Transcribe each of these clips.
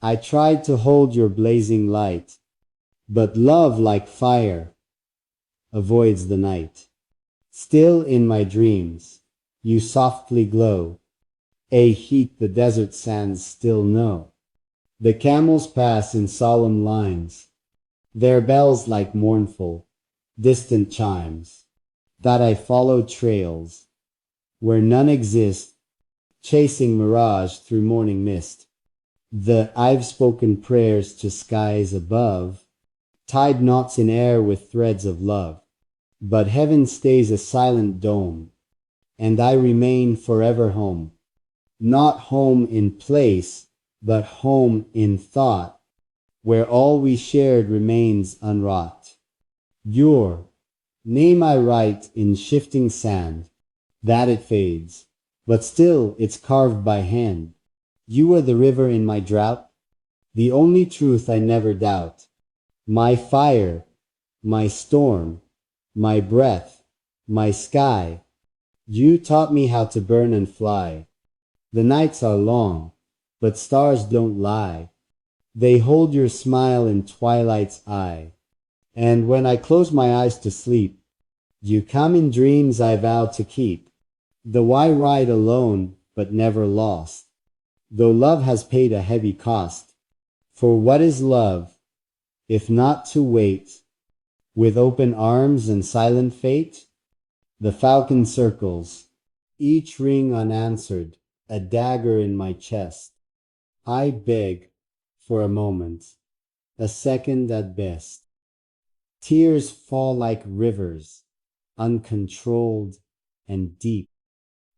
I tried to hold your blazing light, but love like fire avoids the night. Still in my dreams, you softly glow, a heat the desert sands still know. The camels pass in solemn lines, their bells like mournful, distant chimes, that I follow trails where none exist, chasing mirage through morning mist. I've spoken prayers to skies above, tied knots in air with threads of love. But heaven stays a silent dome, and I remain forever home. Not home in place, but home in thought, where all we shared remains unwrought. Your name I write in shifting sand, that it fades, but still it's carved by hand. You are the river in my drought, the only truth I never doubt. My fire, my storm, my breath, my sky, you taught me how to burn and fly. The nights are long, but stars don't lie. They hold your smile in twilight's eye. And when I close my eyes to sleep, you come in dreams I vow to keep. Though I ride alone, but never lost, though love has paid a heavy cost. For what is love, if not to wait, with open arms and silent fate? The falcon circles, each ring unanswered, a dagger in my chest. I beg for a moment, a second at best. Tears fall like rivers, uncontrolled and deep,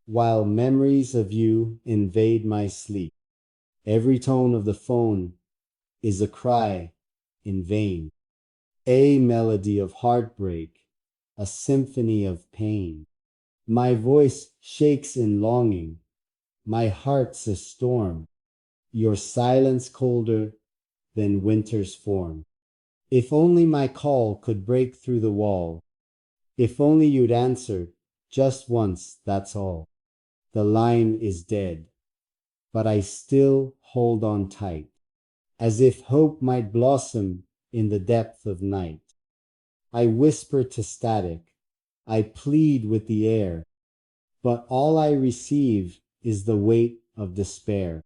while memories of you invade my sleep. Every tone of the phone is a cry in vain, a melody of heartbreak, a symphony of pain. My voice shakes in longing, my heart's a storm, your silence colder than winter's form. If only my call could break through the wall, if only you'd answer just once, that's all. The line is dead, but I still hold on tight, as if hope might blossom in the depth of night. I whisper to static, I plead with the air, but all I receive is the weight of despair.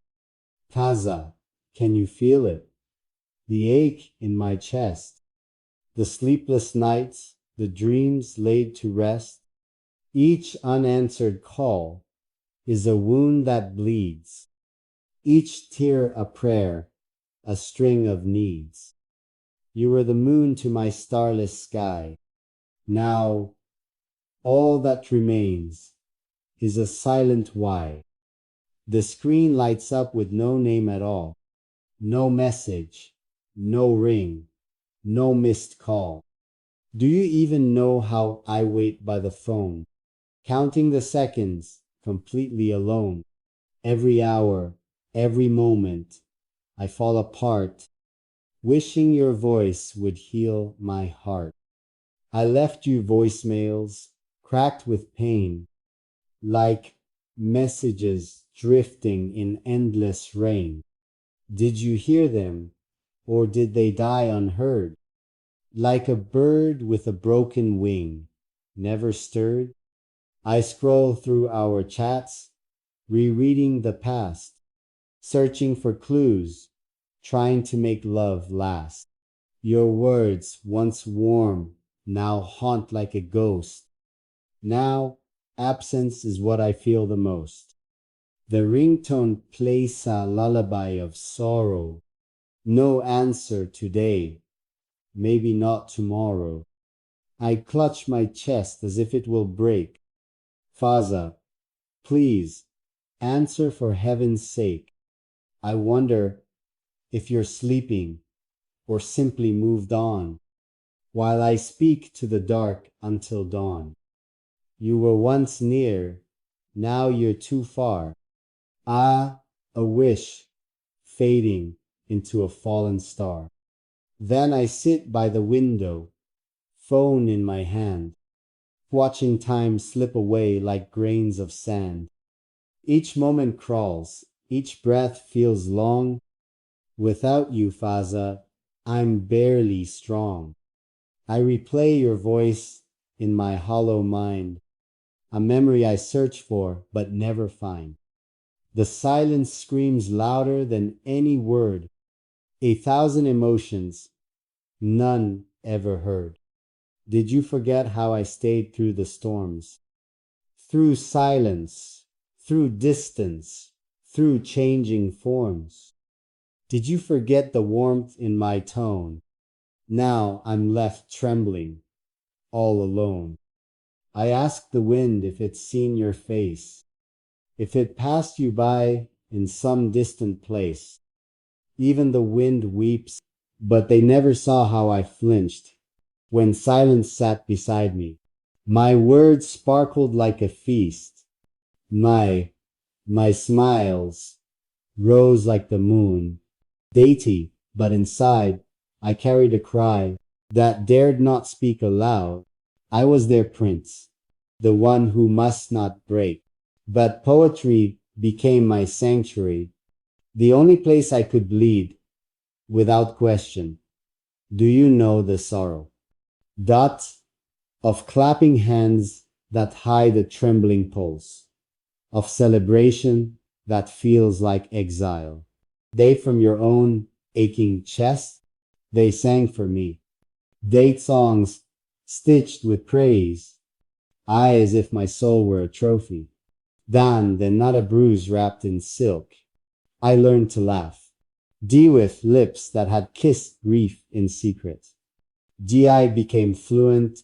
Fazza, can you feel it? The ache in my chest, the sleepless nights, the dreams laid to rest. Each unanswered call is a wound that bleeds, each tear a prayer, a string of needs. You were the moon to my starless sky. Now all that remains is a silent why. The screen lights up with no name at all, no message, no ring, no missed call. Do you even know how I wait by the phone, counting the seconds, completely alone? Every hour, every moment, I fall apart, wishing your voice would heal my heart. I left you voicemails, cracked with pain, like messages drifting in endless rain. Did you hear them, or did they die unheard? Like a bird with a broken wing, never stirred, I scroll through our chats, rereading the past, searching for clues, trying to make love last. Your words, once warm, now haunt like a ghost. Now, absence is what I feel the most. The ringtone plays a lullaby of sorrow. No answer today, maybe not tomorrow. I clutch my chest as if it will break. Fazza, please, answer for heaven's sake. I wonder if you're sleeping or simply moved on, while I speak to the dark until dawn. You were once near, now you're too far. Ah, a wish, fading into a fallen star. Then I sit by the window, phone in my hand, watching time slip away like grains of sand. Each moment crawls, each breath feels long, Without you, Fazza, I'm barely strong. I replay your voice in my hollow mind, a memory I search for but never find. The silence screams louder than any word, a thousand emotions, none ever heard. Did you forget how I stayed through the storms? Through silence, through distance, through changing forms. Did you forget the warmth in my tone? Now I'm left trembling, all alone. I ask the wind if it's seen your face, if it passed you by in some distant place. Even the wind weeps, but they never saw how I flinched when silence sat beside me. My words sparkled like a feast. My, my smiles rose like the moon, dainty, but inside I carried a cry that dared not speak aloud. I was their prince, the one who must not break. But poetry became my sanctuary, the only place I could bleed without question. Do you know the sorrow? Dot of clapping hands that hide a trembling pulse, of celebration that feels like exile. They from your own aching chest, they sang for me. Date songs stitched with praise, I as if my soul were a trophy. Then not a bruise wrapped in silk. I learned to laugh. D with lips that had kissed grief in secret. GI became fluent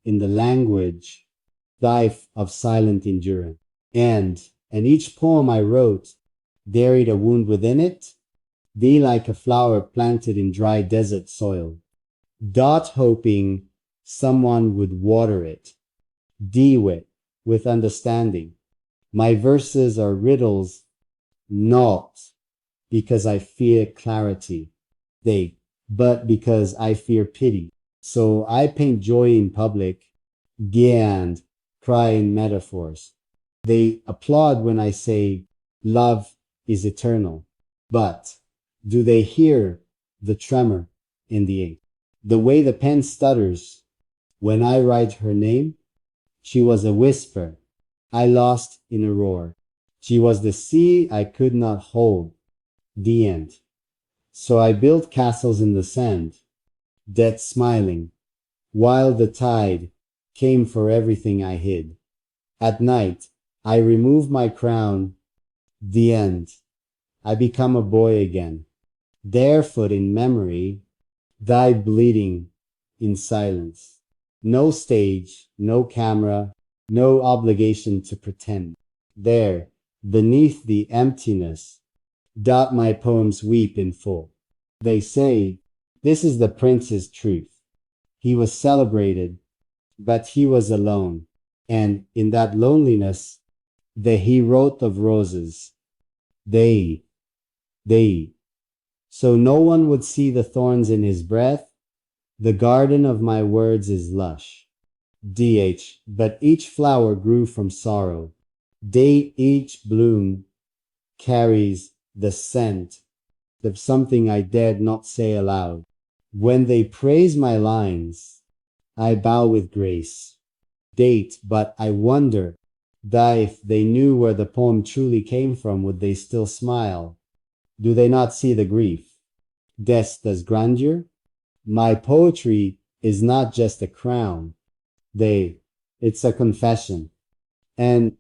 in the language, life of silent endurance. And each poem I wrote buried a wound within it, D like a flower planted in dry desert soil. Dot hoping someone would water it. D with understanding. My verses are riddles, not because I fear clarity, but because I fear pity. So I paint joy in public, and cry in metaphors. They applaud when I say love is eternal. But do they hear the tremor in the ink? The way the pen stutters when I write her name? She was a whisper I lost in a roar. She was the sea I could not hold. The end. So I built castles in the sand, death smiling, while the tide came for everything I hid. At night, I remove my crown. The end. I become a boy again, barefoot in memory, die bleeding in silence. No stage, no camera, no obligation to pretend. There, beneath the emptiness, dot my poems weep in full. They say, this is the prince's truth. He was celebrated, but he was alone. And in that loneliness, he wrote of roses. They. So no one would see the thorns in his breath. The garden of my words is lush. But each flower grew from sorrow. Each bloom carries the scent of something I dared not say aloud. When they praise my lines, I bow with grace. But I wonder that if they knew where the poem truly came from, would they still smile? Do they not see the grief? Does grandeur? My poetry is not just a crown. It's a confession. And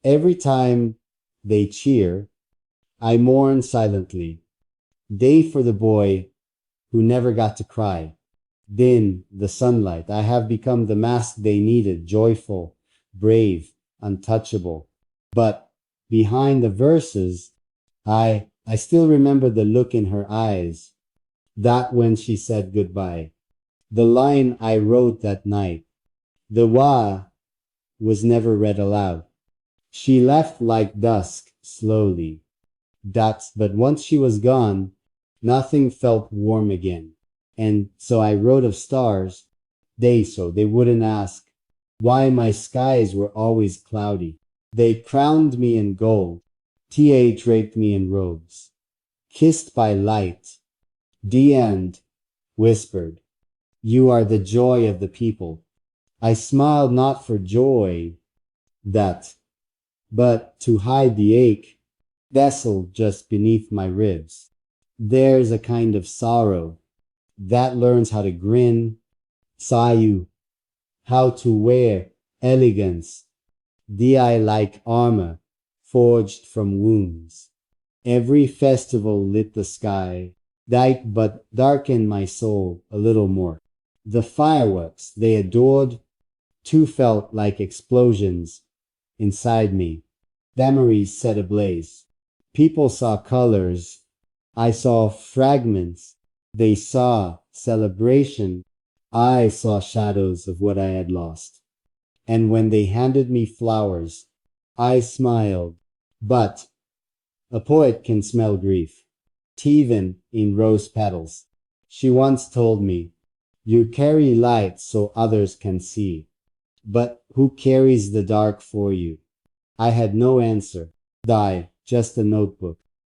every time they cheer, I mourn silently. Day for the boy who never got to cry. Then the sunlight. I have become the mask they needed, joyful, brave, untouchable. But behind the verses, I still remember the look in her eyes. That when she said goodbye. The line I wrote that night. The wa was never read aloud. She left like dusk, slowly. But once she was gone, nothing felt warm again. And so I wrote of stars, so they wouldn't ask why my skies were always cloudy. They crowned me in gold, draped me in robes. kissed by light. The end, whispered. You are the joy of the people. I smiled not for joy, that, but to hide the ache, nestled just beneath my ribs. There's a kind of sorrow that learns how to grin, sayu, how to wear elegance, the eye like armor forged from wounds. Every festival lit the sky, died but darkened my soul a little more. The fireworks they adored too felt like explosions inside me. Memories set ablaze. People saw colors. I saw fragments. They saw celebration. I saw shadows of what I had lost. And when they handed me flowers, I smiled. But a poet can smell grief, even in rose petals. She once told me, you carry light so others can see. But who carries the dark for you? I had no answer. Die, just a notebook.